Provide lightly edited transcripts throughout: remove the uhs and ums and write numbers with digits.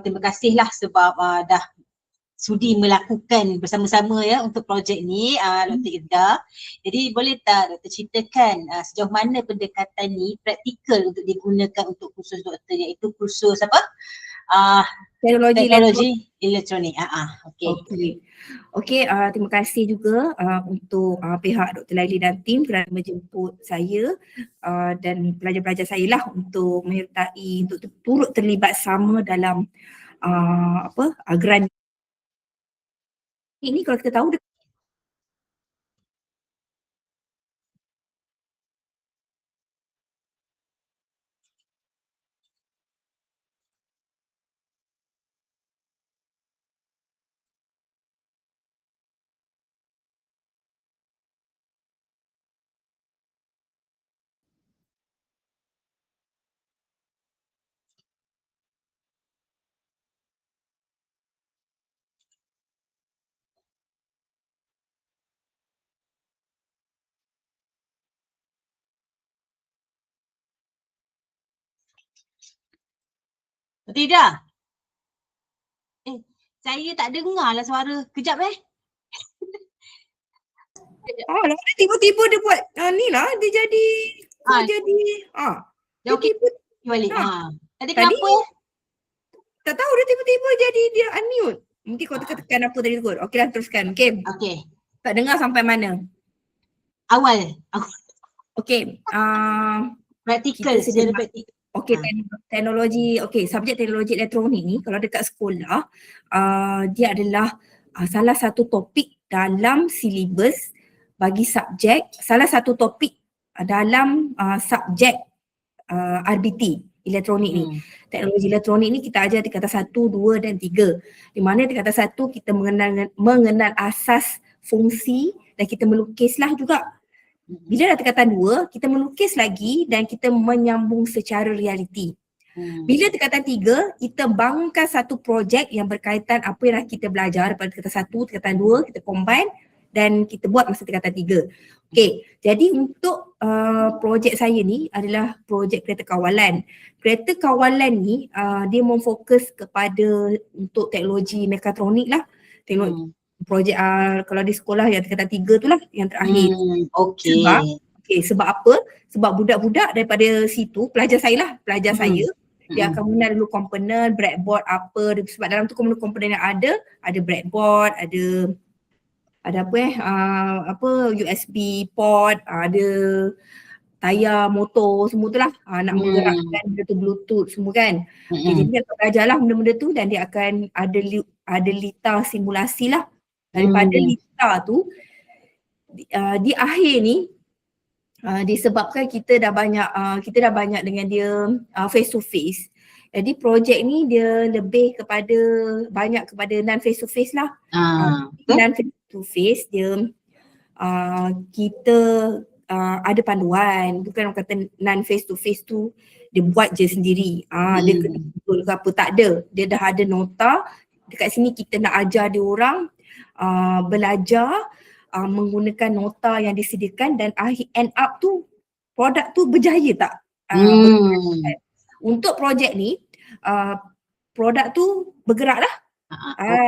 terima kasihlah sebab dah sudi melakukan bersama-sama ya untuk projek ni Dr. Irda. Jadi boleh tak Dr. ceritakan sejauh mana pendekatan ni praktikal untuk digunakan untuk kursus doktor, iaitu kursus apa? Teknologi elektronik. Okey, terima kasih juga untuk pihak Dr. Laili dan tim kerana menjemput saya dan pelajar-pelajar saya lah untuk menyertai, untuk turut terlibat sama dalam grant ini. Kalau kita tahu Dr. Irda? Saya tak dengar lah suara. Kejap dia tiba-tiba dia buat ni lah, dia jadi dia okey balik. Tadi kenapa? Tak tahu, dia tiba-tiba jadi dia unmute. Nanti kau tekan apa tadi tu. Okey lah, teruskan. Okey. Tak dengar sampai mana? Awal. Okey. Praktikal, secara praktikal. Okey, teknologi, subjek teknologi elektronik ni kalau dekat sekolah dia adalah salah satu topik dalam silibus bagi subjek, salah satu topik dalam subjek RBT elektronik ni. Teknologi elektronik ni kita ajar tingkatan 1, 2 dan 3. Di mana tingkatan 1 kita mengenal asas fungsi dan kita melukislah juga. Bila dah tingkatan 2, kita melukis lagi dan kita menyambung secara realiti. Bila tingkatan 3, kita bangunkan satu projek yang berkaitan apa yang kita belajar daripada tingkatan 1, tingkatan 2, kita combine dan kita buat masa tingkatan 3. Okey, jadi untuk projek saya ni adalah projek kereta kawalan. Kereta kawalan ni dia memfokus kepada untuk teknologi mekatronik lah. Projek kalau di sekolah yang tingkatan 3 tu lah yang terakhir. Sebab apa? Sebab budak-budak daripada situ, pelajar saya dia akan mengenal dulu komponen, breadboard apa, sebab dalam tu komponen yang ada breadboard, ada USB port, ada tayar motor, semua tu lah, nak menggerakkan Bluetooth semua kan. Jadi dia akan belajar lah benda-benda tu dan dia akan ada litar simulasi lah. Daripada litar tu di akhir ni disebabkan kita dah banyak dengan dia face to face. Jadi projek ni dia lebih banyak kepada non face to face lah. Non face to face dia kita ada panduan, bukan orang kata non face to face tu dia buat je sendiri. Dia kena betul ke apa, tak ada. Dia dah ada nota. Dekat sini kita nak ajar dia orang belajar menggunakan nota yang disediakan dan end up tu produk tu berjaya tak? Untuk projek ni produk tu bergerak lah.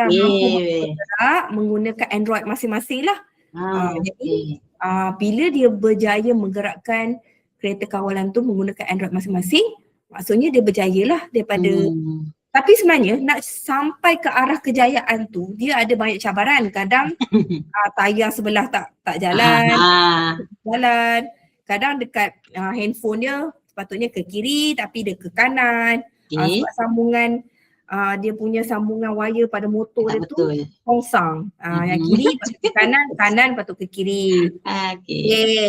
Bergerak menggunakan Android masing-masing lah. Jadi bila dia berjaya menggerakkan kereta kawalan tu menggunakan Android masing-masing, maksudnya dia berjaya lah daripada tapi sebenarnya nak sampai ke arah kejayaan tu dia ada banyak cabaran. Kadang tayar sebelah tak jalan. Kadang dekat handphone dia sepatutnya ke kiri tapi dia ke kanan. Sebab sambungan dia punya sambungan wire pada motor dia tu kosong. Yang kiri patut ke kanan patut ke kiri.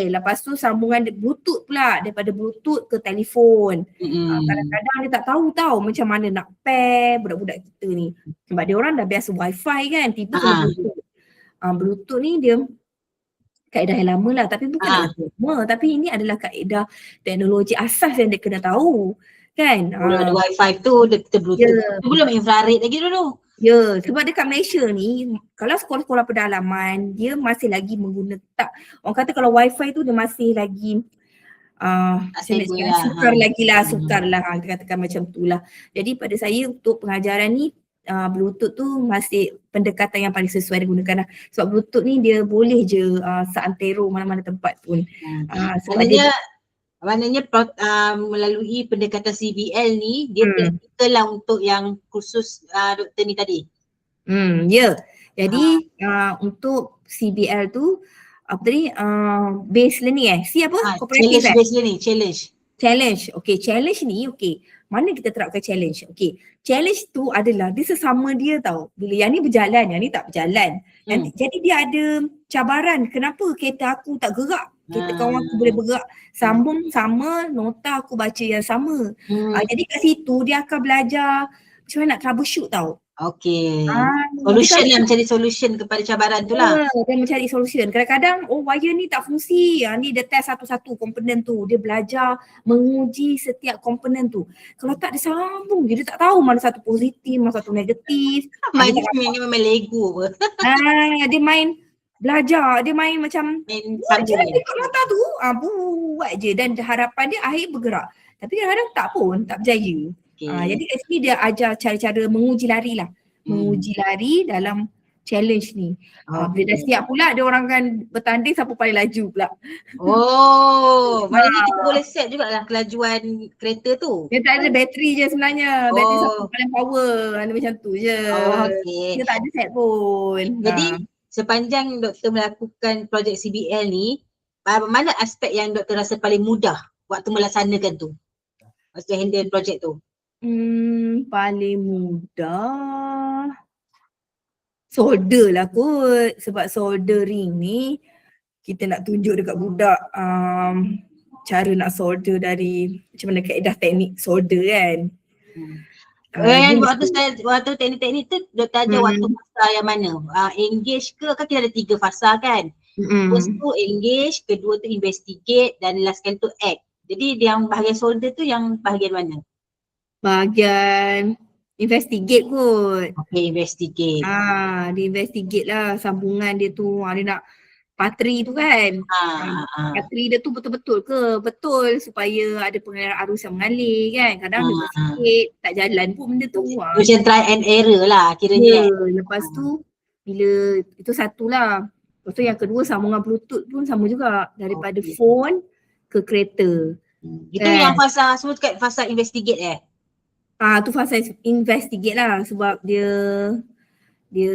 Lepas tu sambungan Bluetooth pula, daripada Bluetooth ke telefon. Kadang-kadang dia tak tahu macam mana nak pair budak-budak kita ni. Sebab dia orang dah biasa wifi kan, tiba kena Bluetooth. Bluetooth ni dia kaedah yang lama lah, tapi bukan lama, tapi ini adalah kaedah teknologi asas yang dia kena tahu. Kan? Ada wifi tu, kita Bluetooth. Belum infrared lagi dulu. Ya, sebab dekat Malaysia ni, kalau sekolah-sekolah pedalaman, dia masih lagi menggunakan, orang kata kalau wifi tu dia masih lagi macam nak stable cakap, lah. sukar lagi lah, Hmm. sukar lah, kita katakan macam tu lah. Jadi pada saya untuk pengajaran ni Bluetooth tu masih pendekatan yang paling sesuai digunakan lah. Sebab Bluetooth ni dia boleh je seantero mana-mana tempat pun. Sebab Maknanya melalui pendekatan CBL ni dia praktikal lah untuk yang kursus doktor ni tadi. Ya. Jadi untuk CBL tu apa tadi base learning C apa? Cooperative Challenge based learning, challenge. Okay, challenge ni mana kita terapkan challenge? Okay, challenge tu adalah dia sesama dia tau. Bila yang ni berjalan, yang ni tak berjalan. Jadi dia ada cabaran. Kenapa kereta aku tak gerak? Kereta kawan aku boleh bergerak. Sambung sama, nota aku baca yang sama. Jadi kat situ dia akan belajar macam mana nak troubleshoot tau. Okay. Solution lah, mencari solution kepada cabaran tu lah. Dia mencari solution. Kadang-kadang wire ni tak fungsi. Ni dia test satu-satu komponen tu. Dia belajar menguji setiap komponen tu. Kalau tak dia sambung je, dia tak tahu mana satu positif, mana satu negatif. Main Lego apa. Dia main belajar, dia main macam buat je kat mata tu. Buat je dan harapan dia akhir bergerak. Tapi kadang-kadang tak pun, tak berjaya. Jadi kat sini dia ajar cara-cara menguji lari lah. Menguji lari dalam challenge ni. Bila dah siap pula dia orang akan bertanding siapa paling laju pula. Maknanya kita boleh set juga lah kelajuan kereta tu. Dia tak ada bateri je sebenarnya. Bateri siapa paling power. Ada macam tu je. Dia tak ada set pun. Jadi sepanjang doktor melakukan projek CBL ni, mana aspek yang doktor rasa paling mudah waktu melaksanakan tu? Waktu handle projek tu? Paling mudah solder lah kot. Sebab soldering ni kita nak tunjuk dekat budak cara nak solder dari macam mana kaedah teknik solder kan. Waktu teknik-teknik tu doktor ajar waktu fasa yang mana? Engage ke? Kan kita ada 3 fasa kan? First tu engage, kedua tu investigate dan last kali tu act. Jadi yang bahagian solder tu yang bahagian mana? Bahagian investigate kot. Okay, investigate. Dia investigate lah sambungan dia tu. Dia nak patri tu kan. Patri dia tu betul-betul ke? Betul supaya ada pengaliran arus yang mengalir kan. Kadang dia sikit tak jalan pun benda tu. Macam try and error lah kiranya. Lepas tu bila itu satulah. Lepas tu yang kedua sambungan Bluetooth pun sama juga. Daripada phone ke kereta. Itu yang fasa, semua kat fasa investigate tu fasa investigate lah sebab dia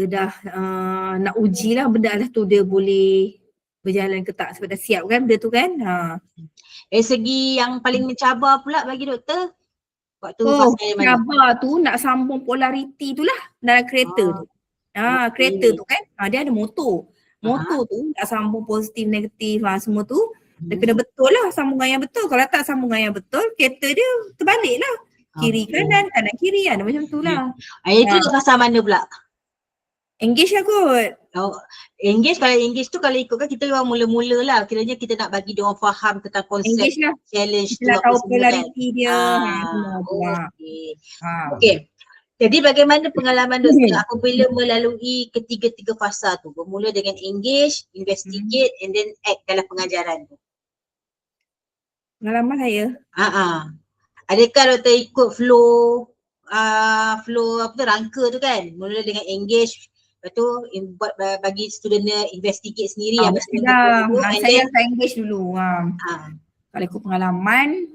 dah nak uji lah benda lah tu dia boleh berjalan ke tak sebab dah siap kan benda tu kan. Segi yang paling mencabar pula bagi doktor waktu fasa yang mana? Mencabar tu nak sambung polariti tu lah dalam kereta tu. Kereta tu kan dia ada motor. Motor tu nak sambung positif negatif semua tu dia kena betul lah sambungan yang betul. Kalau tak sambungan yang betul kereta dia terbalik lah. Kiri kanan, kanan kiri macam tu lah. Itu fasa mana pula? Engage lah kot. Engage, kalau engage tu kalau ikutkan kita orang mula-mula lah. Kiranya kita nak bagi dia orang faham tentang konsep lah. challenge kita tu. Kita nak tahu polariti dia. Okay. Jadi bagaimana pengalaman doktor apabila melalui ketiga-tiga fasa tu? Bermula dengan engage, investigate and then act dalam pengajaran tu. Pengalaman saya? Adakah doktor ikut flow rangka tu kan? Mula dengan engage, lepas tu buat bagi student investigate sendiri. Saya engage dulu. Kalau ikut pengalaman,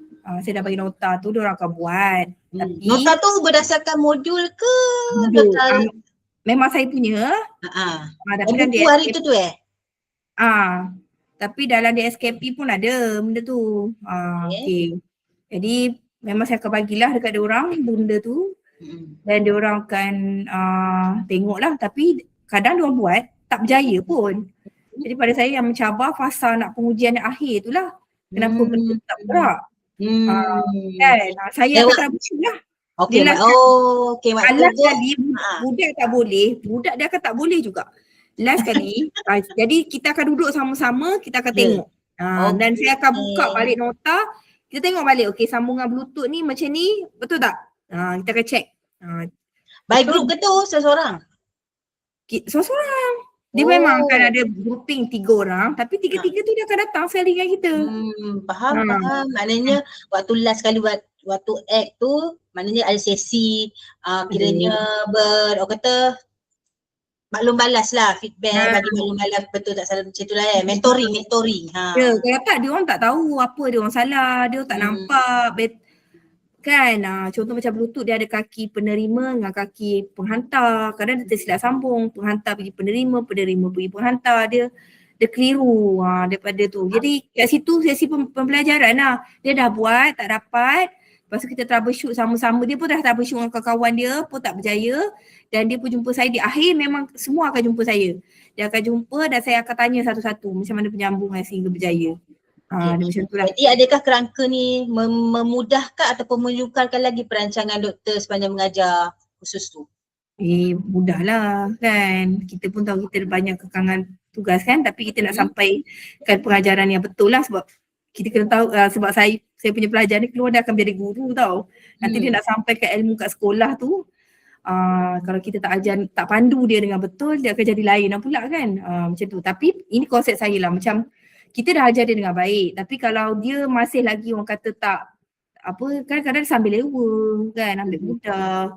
saya dah bagi nota tu, diorang akan buat. Tapi, nota tu berdasarkan modul ke? Memang saya punya. Tapi buku hari tu tapi dalam DSKP pun ada benda tu. Okay. Jadi memang saya akan bagilah dekat diorang benda tu. Dan diorang akan tengoklah. Tapi kadang diorang buat tak berjaya pun. Jadi pada saya yang mencabar fasa nak pengujian yang akhir tu lah. Kenapa benda tak bergerak. Kan? Saya akan troubleshoot lah. Last kali budak tak boleh, budak dia akan tak boleh juga. Last kali, jadi kita akan duduk sama-sama, kita akan tengok. Dan saya akan buka balik nota, kita tengok balik, okay sambungan Bluetooth ni macam ni, betul tak? Kita akan check. By group ke tu seseorang? Seseorang. Dia memang akan ada grouping 3 orang tapi tiga-tiga tu dia akan datang share dengan kita. Faham. Maknanya waktu last kali waktu act tu maknanya ada sesi kiranya orang kata maklum balas lah, feedback, bagi maklum balas betul tak salah macam tu lah mentoring. Ya, kalau tak dia orang tak tahu apa dia orang salah, dia orang tak nampak kan. Contoh macam Bluetooth dia ada kaki penerima dengan kaki penghantar, kadang dia tersilap sambung, penghantar pergi penerima pergi penghantar, dia keliru daripada tu. Jadi kat situ sesi pembelajaran lah, dia dah buat tak dapat. Lepas tu kita troubleshoot sama-sama, dia pun dah troubleshoot dengan kawan-kawan dia pun tak berjaya dan dia pun jumpa saya di akhir, memang semua akan jumpa saya. Dia akan jumpa dan saya akan tanya satu-satu macam mana penyambungan sehingga berjaya. Dia macam tu lah. Jadi adakah kerangka ni memudahkan ataupun menyukarkan lagi perancangan doktor sepanjang mengajar khusus tu? Mudahlah kan. Kita pun tahu kita ada banyak kekangan tugas kan, tapi kita nak sampaikan pengajaran yang betul lah sebab kita kena tahu sebab saya punya pelajar ni keluar dia akan menjadi guru tau. Nanti dia nak sampaikan ilmu kat sekolah tu, kalau kita tak ajar, tak pandu dia dengan betul, dia akan jadi lain pula kan. Macam tu. Tapi ini konsep saya lah, macam kita dah ajar dia dengan baik, tapi kalau dia masih lagi orang kata tak kadang-kadang sambil lewa kan, ambil mudah,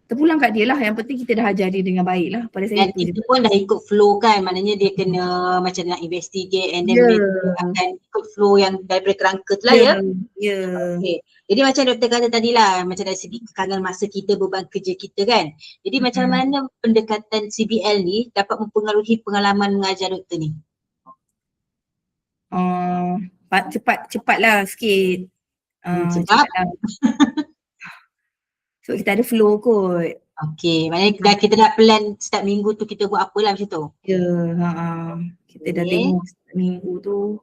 terpulang kat dia lah. Yang penting kita dah ajar dia dengan baik lah. Pada saya dan itu pun dah ikut flow kan, maknanya dia kena macam nak investigate and then dia akan ikut flow yang daripada kerangka tu lah Okay. Jadi macam doktor kata tadi lah, macam dari segi kekangan masa kita, beban kerja kita kan. Jadi macam mana pendekatan CBL ni dapat mempengaruhi pengalaman mengajar doktor ni? Cepatlah sikit. Cepatlah. So kita ada flow kot. Okay, maknanya kita dah plan start minggu tu kita buat apa lah macam tu? Ya, kita dah tengok start minggu tu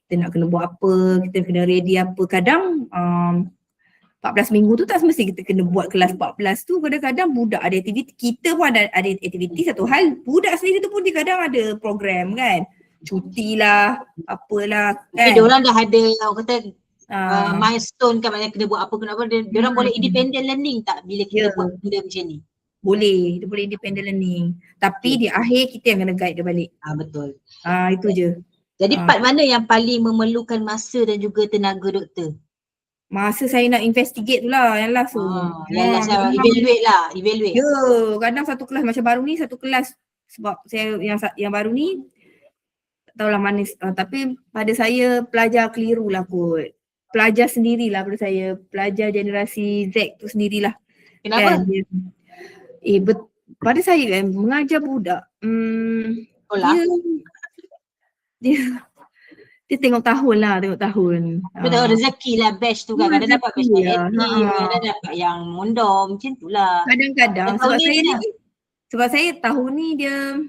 kita nak kena buat apa, kita kena ready apa. Kadang 14 minggu tu tak semesti kita kena buat kelas 14 tu, kadang-kadang budak ada aktiviti, kita pun ada aktiviti satu hal, budak sendiri tu pun dia kadang ada program kan, cuti lah, apalah kan. Tapi diorang dah ada orang kata milestone kan, maknanya kena buat apa, dia orang boleh independent learning tak bila kita buat benda macam ni? Boleh, dia boleh independent learning. Tapi di akhir kita yang kena guide dia balik. Betul. Itu je. Jadi part mana yang paling memerlukan masa dan juga tenaga doktor? Masa saya nak investigate tu lah, yang last tu. Yang last evaluate. Ya, kadang satu kelas macam baru ni, satu kelas sebab saya yang baru ni tak tahulah mana, tapi pada saya pelajar keliru lah kot. Pelajar sendirilah pada saya, pelajar generasi Z tu sendirilah. Kenapa? Kan? Pada saya kan, mengajar budak, dia tengok tahun lah, Betul, rezeki lah batch tu kan, kadang dapat batch kadang dapat yang mondom, macam tu lah. Kadang-kadang sebab saya tahun ni dia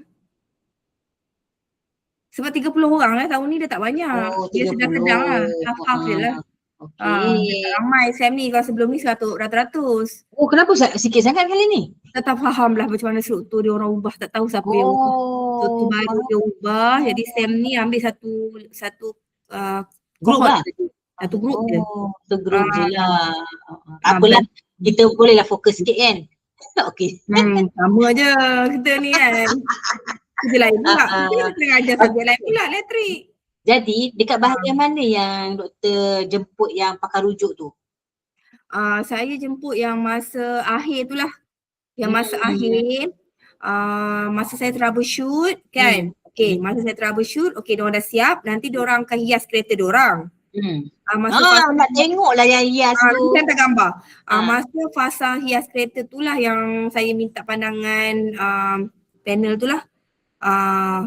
sebab 30 orang lah, tahun ni dia tak banyak. Dia sedang-sedang lah, half-half je lah. Dia tak ramai SEM ni, kalau sebelum ni ratus-ratus. Kenapa sikit sangat kali ni? Tak faham lah macam mana struktur dia orang ubah, tak tahu siapa yang ubah. Struktur baru dia ubah, jadi SEM ni ambil satu grup lah. Satu grup je. Satu grup je lah. Apalah, kita boleh lah fokus sikit kan. Okay. Sama je kita ni kan. Kerja lain pula. Kita tengah ajar subjek lain pula, elektrik. Jadi dekat bahagian mana yang doktor jemput yang pakar rujuk tu? Saya jemput yang masa akhir tu lah. Yang masa akhir, masa saya troubleshoot kan. Okay, masa saya troubleshoot, okay diorang dah siap, nanti diorang akan hias kereta diorang. Nak tengok lah yang hias tu. Saya tak gambar. Masa fasa hias kereta tu lah yang saya minta pandangan panel tu lah.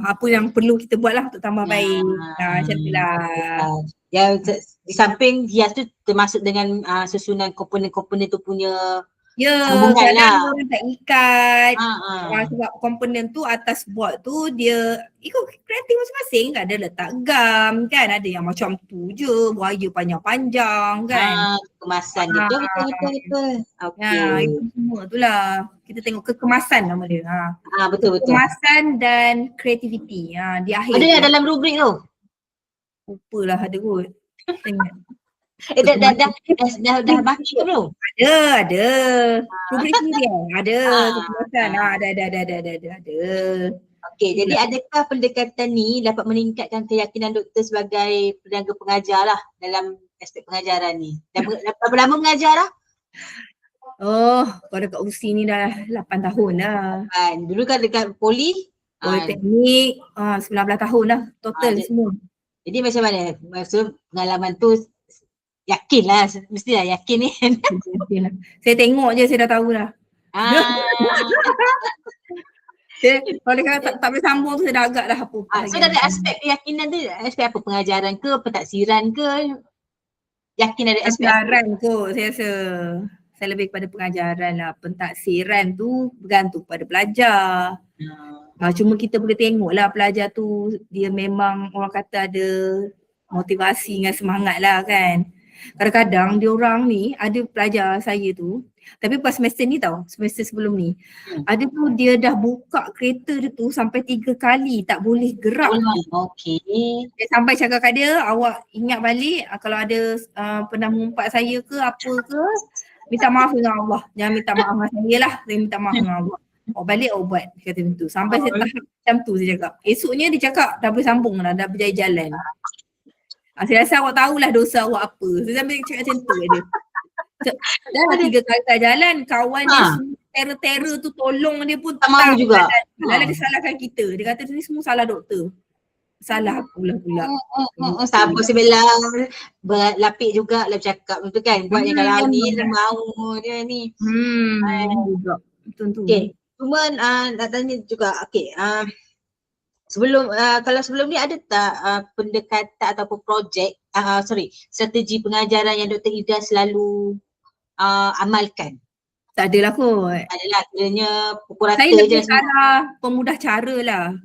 Apa yang perlu kita buat lah untuk tambah baik. Macam tu lah. Yang di samping hias tu termasuk dengan susunan komponen-komponen tu punya sambungan lah. Orang tak ikat. Sebab komponen tu atas board tu dia ikut kreatif masing-masing kan. Ada letak gam kan. Ada yang macam tu je. Wire panjang-panjang kan. Kemasan dia. Betul. Okay. Itu semua tu lah. Kita tengok kekemasan nama dia. Betul. Kekemasan dan kreativiti. Di akhir. Ada yang dalam rubrik tu? Lupalah ada kot. Dah baca belum? Ada. Rubrik sendiri ada kepulasan. Ada. Okey, jadi adakah pendekatan ni dapat meningkatkan keyakinan doktor sebagai tenaga pengajar lah dalam aspek pengajaran ni? Dah berapa lama mengajar lah? Oh, kalau dekat USI ni dah 8 tahun dah. Kan, dulu kan dekat poli? Politeknik 19 tahun dah total semua. Jadi macam mana? Maksud pengalaman tu yakinlah, mestilah yakin ni kan? Yakinlah. Saya tengok je saya dah tahu dah. Kalau dia kata tak boleh sambung tu saya dah agak dah apa. So dari aspek keyakinan tu, aspek apa? Pengajaran ke, pentaksiran ke? Yakin dari aspek pengajaran kot saya rasa. Saya lebih kepada pengajaran lah. Pentaksiran tu bergantung pada pelajar. Cuma kita boleh tengok lah pelajar tu dia memang orang kata ada motivasi dengan semangat lah kan. Kadang-kadang dia orang ni ada pelajar saya tu, tapi pas semester ni tau, semester sebelum ni, ada tu dia dah buka kereta dia tu sampai 3 kali tak boleh gerak. Okey. Dia sampai cakap kat dia, awak ingat balik kalau ada pernah mengumpat saya ke apa ke, minta maaf dengan Allah. Jangan minta maaf dengan saya lah, saya minta maaf dengan Allah. Balik buat, dia kata macam tu. Sampai saya tahap macam tu saya cakap. Esoknya dia cakap dah boleh sambung lah, dah berjaya jalan. Saya rasa awak tahulah dosa awak apa. Saya sampai cakap macam tu kat dia. Dah 3 kali tak jalan, kawan dia semua terror tu tolong dia pun tak mahu juga. Lalu dia salahkan kita. Dia kata ni semua salah doktor. Salah pula. Sabar sebelah berlapik juga lah cakap betul kan. Buat yang kalau ni dia mahu dia ni. Juga. Betul tu. Okay. Cuma nak tanya juga, sebelum kalau sebelum ni ada tak pendekatan ataupun projek strategi pengajaran yang Dr. Ida selalu amalkan? Tak adalah kot. Adalah kiranya pukul rata je. Saya lebih salah pemudah cara lah.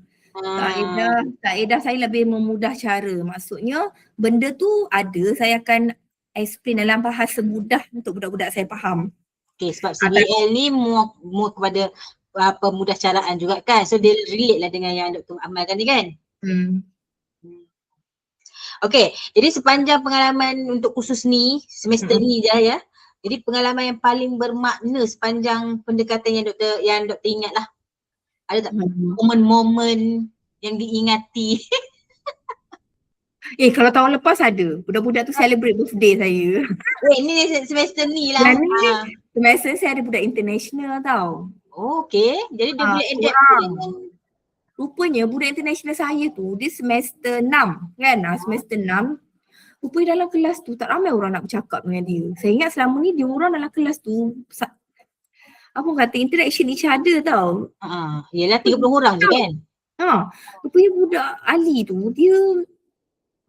Tak Ida saya lebih memudah cara. Maksudnya benda tu ada, saya akan explain dalam bahasa mudah untuk budak-budak saya faham. Okay, sebab CBL ni more kepada pemudah caraan juga kan. So dia relate lah dengan yang Dr. amalkan ni kan. Okay, jadi sepanjang pengalaman untuk khusus ni, semester ni je ya. Jadi pengalaman yang paling bermakna sepanjang pendekatan yang Dr. ingat lah. Ada tak momen-momen yang diingati? Kalau tahun lepas ada. Budak-budak tu celebrate birthday saya. Ini semester ni lah. Semester saya ada budak international tau. Oh, okay. Jadi dia boleh adapt dengan rupanya budak international saya tu dia semester 6 kan. Semester 6 rupanya dalam kelas tu tak ramai orang nak bercakap dengan dia. Saya ingat selama ni dia orang dalam kelas tu apa kata interaction each other tau. Yelah 30 orang je kan. Rupanya budak Ali tu dia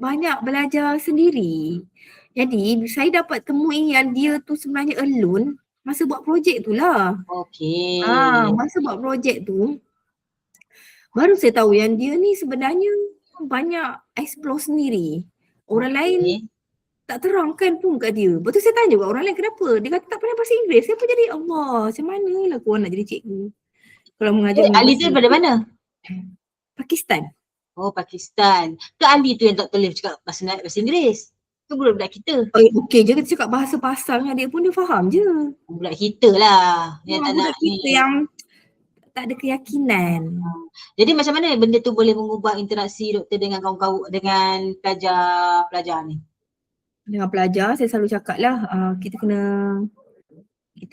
banyak belajar sendiri. Jadi saya dapat temui yang dia tu sebenarnya alone masa buat projek tu lah. Okay. Masa buat projek tu baru saya tahu yang dia ni sebenarnya banyak explore sendiri. Orang lain tak terangkan pun kat dia. Betul saya tanya kat orang lain kenapa? Dia kata tak pandai bahasa Inggeris. Saya pun jadi Allah macam mana lah korang nak jadi cikgu. Kalau mengajar Ali tu daripada mana? Pakistan. Oh Pakistan. Ke Ali tu yang tak boleh cakap bahasa Inggeris? Tu budak-budak kita. Okey je kita cakap bahasa pasar dengan dia pun dia faham je. Budak kita lah. Yang tak nak budak kita yang tak ada keyakinan. Jadi macam mana benda tu boleh mengubah interaksi doktor dengan kawan-kawan, dengan pelajar ni? Dengan pelajar saya selalu cakap lah kita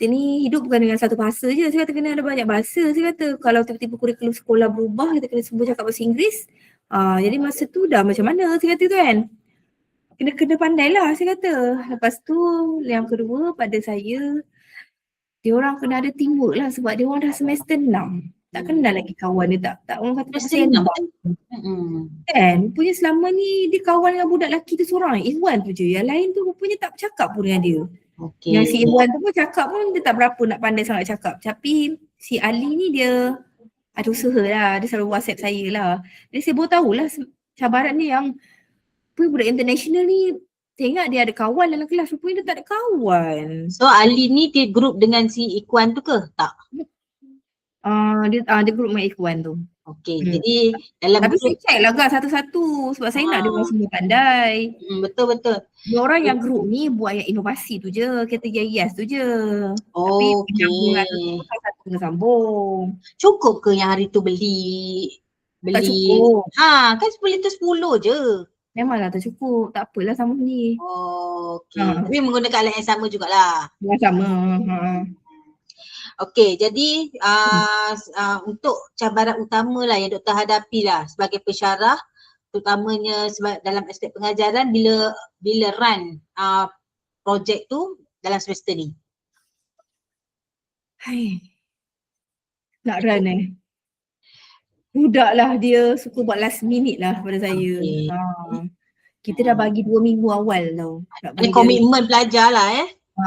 ni hidup bukan dengan satu bahasa je. Saya kata kena ada banyak bahasa. Saya kata kalau tiba-tiba kurikulum sekolah berubah kita kena semua cakap bahasa Inggeris. Jadi masa tu dah macam mana saya kata tu kan. Kena pandai lah saya kata. Lepas tu yang kedua pada saya dia orang kena ada teamwork lah sebab dia orang dah semester 6. Tak kenal lagi kawan dia tak orang kata semester 6. Kan punya selama ni dia kawan dengan budak lelaki tu seorang, Ikhwan tu je. Yang lain tu rupanya tak bercakap pun dengan dia. Yang si Ikhwan tu pun cakap pun dia tak berapa nak pandai sangat cakap. Tapi si Ali ni dia ada usaha lah. Dia selalu WhatsApp saya lah. Jadi saya baru tahulah cabaran ni yang budak international ni tengok dia ada kawan dalam kelas, rupanya dia tak ada kawan. So Ali ni dia group dengan si Ikhwan tu ke? Tak? Dia group dengan Ikhwan tu. Okey, jadi dalam Tapi saya group check lah Kak satu-satu sebab saya nak dia orang ah, semua pandai. betul. Dia orang yang group ni buat yang inovasi tu je, kategori IAS tu je. Tapi penyambung lah tu Okey. semua satu kena sambung. Cukup ke yang hari tu beli Tak beli cukup. kan beli tu 10 je? Memanglah tak cukup. Tak apalah sambung ni. Okey, Ha, tapi menggunakan alat yang sama jugalah. dengan sama. Ha. Okey, jadi untuk cabaran utama lah yang doktor hadapi lah sebagai pensyarah, terutamanya dalam aspek pengajaran bila run projek tu dalam semester ni. Hai. Nak run Budak lah dia suka buat last minute lah pada saya. Okey. Kita dah bagi 2 minggu awal tau. Nak Ada bagi dia komitmen belajar lah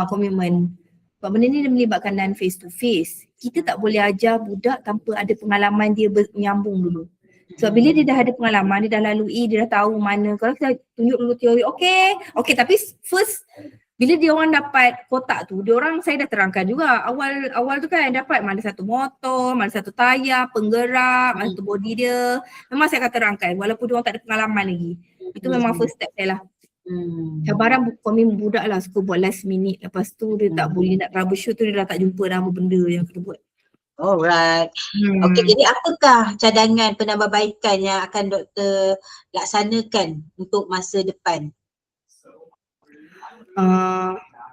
komitmen. Sebab benda ni dia melibatkan non face to face. Kita tak boleh ajar budak tanpa ada pengalaman dia menyambung dulu. Sebab bila dia dah ada pengalaman, dia dah lalui, dia dah tahu mana. Kalau kita tunjuk dulu teori, okay tapi first bila dia orang dapat kotak tu, dia orang saya dah terangkan juga awal tu kan dapat mana satu motor, mana satu tayar, penggerak, mana satu body dia. Memang saya akan terangkan walaupun dia orang tak ada pengalaman lagi. Itu memang first step saya lah. Cabaran komitmen budak lah suka buat last minute. Lepas tu dia tak boleh nak troubleshoot tu, dia dah tak jumpa dah apa benda yang kena buat. Alright. Okey, jadi apakah cadangan penambahbaikan yang akan doktor laksanakan untuk masa depan?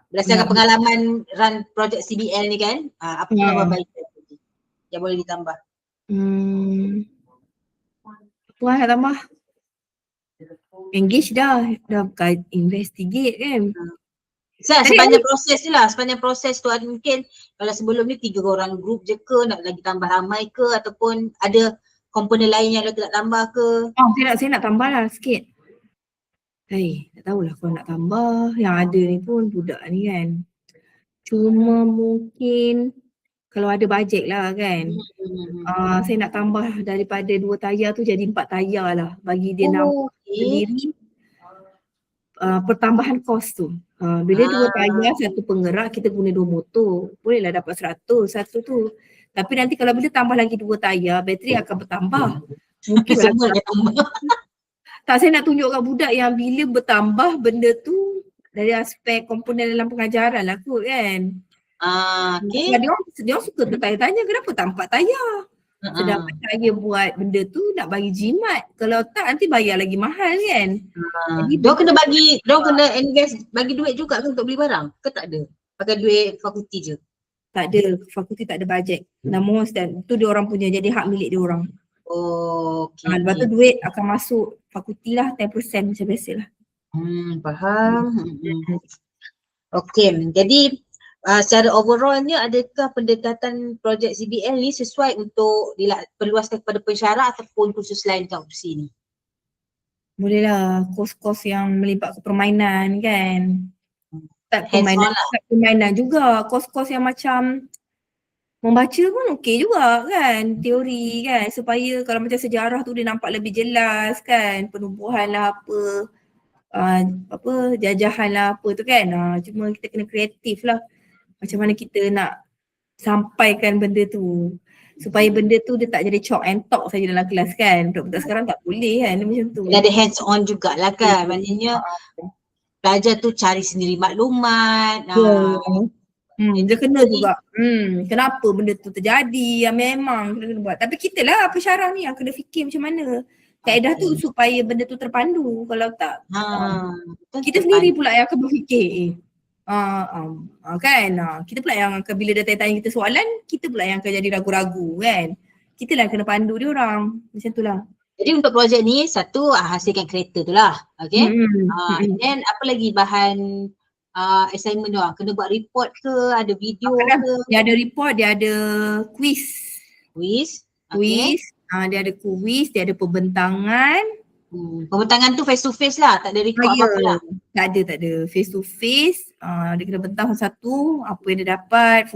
Berdasarkan pengalaman run projek CBL ni kan, apa penambahbaikan yang boleh ditambah? Apa nak tambah? Engage dah bukan investigate kan. Sepanjang proses je lah, sepanjang proses tu ada mungkin kalau sebelum ni 3 orang group je ke, nak lagi tambah ramai ke ataupun ada komponen lain yang doktor nak tambah ke? Saya nak tambah lah sikit. Tak tahulah kalau nak tambah, yang ada ni pun budak ni kan. Cuma mungkin kalau ada bajet lah kan. Saya nak tambah daripada 2 tayar tu jadi 4 tayar lah bagi dia nampak sendiri pertambahan kos tu. Bila 2 tayar, 1 penggerak, kita guna 2 motor. Bolehlah dapat 100 satu tu. Tapi nanti kalau bila tambah lagi 2 tayar, bateri akan bertambah. Mungkin semua dia tambah. Tak, saya nak tunjukkan budak yang bila bertambah benda tu dari aspek komponen dalam pengajaran lah kot kan. Okay. Dia orang suka bertanya-tanya kenapa tak 4 tayar. Sedangkan saya buat benda tu nak bagi jimat. Kalau tak nanti bayar lagi mahal kan. Diorang kena invest bagi duit juga kan untuk beli barang? Ke tak ada? Pakai duit fakulti je? Tak ada, fakulti tak ada bajet. Namun tu dia orang punya, jadi hak milik dia orang. Okay. Lepas tu duit akan masuk fakulti lah 10% macam biasa lah. Faham. Okay, jadi secara overallnya adakah pendekatan projek CBL ni sesuai untuk diperluaskan kepada pensyarah ataupun khusus lain kat opsi ni? Boleh lah, kos-kos yang melibatkan permainan kan. Tak permainan juga, kos-kos yang macam membaca pun okey juga kan, teori kan, supaya kalau macam sejarah tu dia nampak lebih jelas kan, penubuhan lah apa, jajahan lah apa tu kan. Cuma kita kena kreatif lah macam mana kita nak sampaikan benda tu supaya benda tu dia tak jadi chalk and talk saja dalam kelas kan. Budak-budak sekarang tak boleh kan macam tu. Dia ada hands on jugalah kan, maknanya pelajar tu cari sendiri maklumat. Dia kena juga. Kenapa benda tu terjadi, memang kena buat. Tapi kita lah pensyarah ni yang kena fikir macam mana kaedah tu supaya benda tu terpandu. Kalau tak kita sendiri pula yang akan berfikir kan. Kita pula yang akan, bila dia tanya kita soalan, kita pula yang akan jadi ragu-ragu kan. Kita lah kena pandu dia orang. Macam tu lah. Jadi untuk projek ni, satu hasilkan kereta tu lah. Okay. And then apa lagi bahan assignment dia orang? Kena buat report ke, ada video ke? Dia ada report, dia ada quiz. Okay. Dia ada quiz, dia ada pembentangan. Pembentangan tu face to face lah, tak ada record apa-apa lah. Tak ada, face to face. Dia kena bentang satu apa yang dia dapat,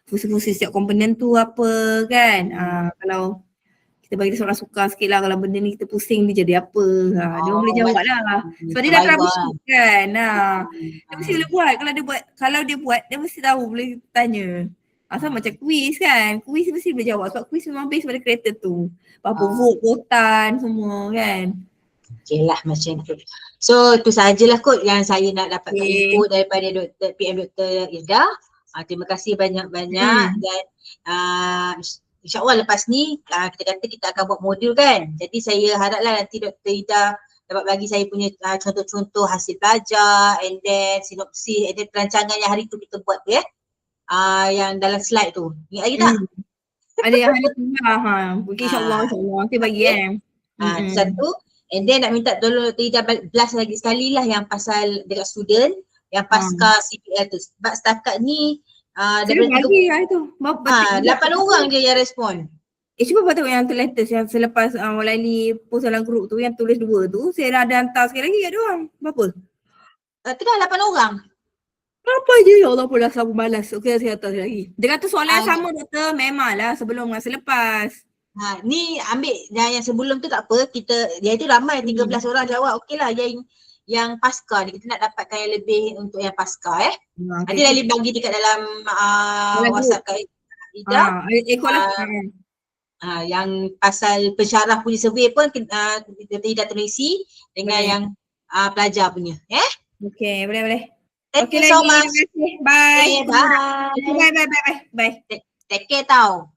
fungsi-fungsi setiap komponen tu apa kan. Kalau kita bagi dia soalan suka sikit lah, kalau benda ni kita pusing dia jadi apa. Dia boleh jawab lah. Sebab dia dah troubleshoot kan. Dia mesti boleh buat. Kalau dia buat, dia mesti tahu, boleh tanya. Asal macam kuis kan. Kuis mesti boleh jawab sebab kuis memang base pada kereta tu. Berapa Ah. vote, votan semua kan. Okay lah macam tu. So tu sajalah kot yang saya nak dapatkan Okay. input daripada PM Dr. Ida. Terima kasih banyak-banyak dan insyaAllah lepas ni kita kata kita akan buat modul kan. Jadi saya haraplah nanti Dr. Ida dapat bagi saya punya contoh-contoh hasil belajar and then sinopsis and then perancangan yang hari tu kita buat tu yang dalam slide tu. Ingat lagi tak? Ada yang hari tu lah. Okay, insyaAllah nanti bagi Itu satu. And then nak minta tolong Dr. Ida blast lagi sekali lah yang pasal dekat student yang pasca CPL tu. Sebab setakat ni daripada bagi hari tu. 8 orang je yang respon. Cuba buat tengok yang latest yang selepas Walaili post dalam grup tu yang tulis 2 tu. Saya dah ada hantar sekali lagi ada orang. Berapa? Tengah 8 orang. Berapa je? Ya Allah pula sabu malas. Okey saya hantar lagi. Dia kata soalan yang sama doktor memanglah sebelum dengan selepas. Ni ambil yang sebelum tu tak apa. Dia itu ramai 13 orang jawab. Okeylah yang pasca ni kita nak dapatkan yang lebih untuk yang pasca Nanti Lali bagi dekat dalam WhatsApp kat Ida. Yang pasal pensyarah punya survey pun kita Ida terisi dengan yang pelajar punya. Okey, boleh. Thank you so much. Bye. Bye. Bye. Take care tau.